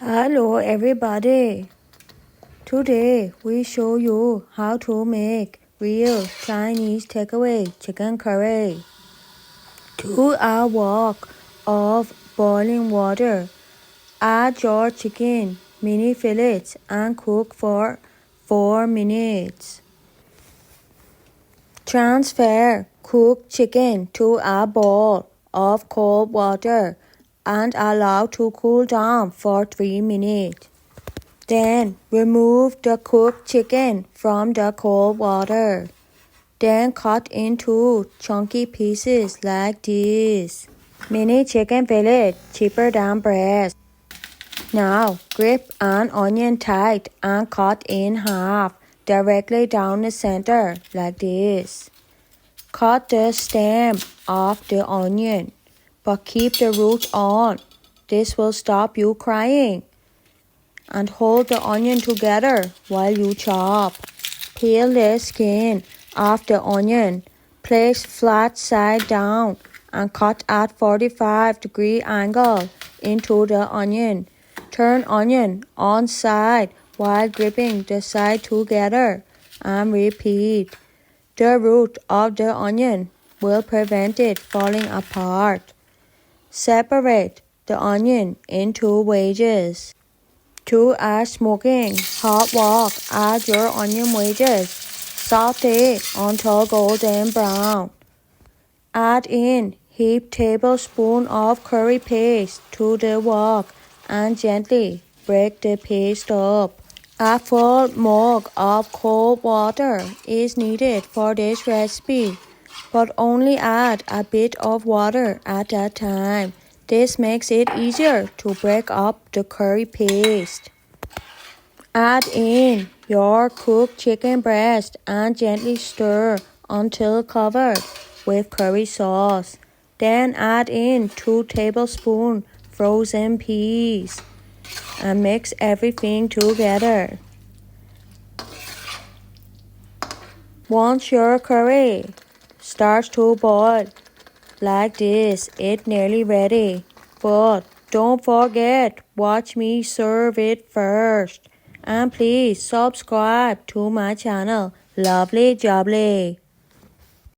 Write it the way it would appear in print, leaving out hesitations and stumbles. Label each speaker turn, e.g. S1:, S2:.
S1: Hello everybody. Today we show you how to make real Chinese takeaway chicken curry. 2-hour wok of boiling water. Add your chicken mini fillets and cook for 4 minutes. Transfer cooked chicken to a bowl of cold water and allow to cool down for 3 minutes. Then remove the cooked chicken from the cold water. Then cut into chunky pieces like this. Mini chicken fillet, cheaper than breast. Now grip an onion tight and cut in half, directly down the center like this. Cut the stem off the onion, but keep the root on. This will stop you crying. And hold the onion together while you chop. Peel the skin off the onion. Place flat side down and cut at 45-degree angle into the onion. Turn onion on side while gripping the side together and repeat. The root of the onion will prevent it falling apart. Separate the onion into wedges. To a smoking hot wok, add your onion wedges. Saute until golden brown. Add in heaped tablespoon of curry paste to the wok and gently break the paste up. A full mug of cold water is needed for this recipe, but only add a bit of water at a time. This makes it easier to break up the curry paste. Add in your cooked chicken breast and gently stir until covered with curry sauce. Then add in 2 tablespoons frozen peas and mix everything together. Once your curry starts to boil like this, it's nearly ready. But don't forget, watch me serve it first. And please subscribe to my channel. Lovely jubbly.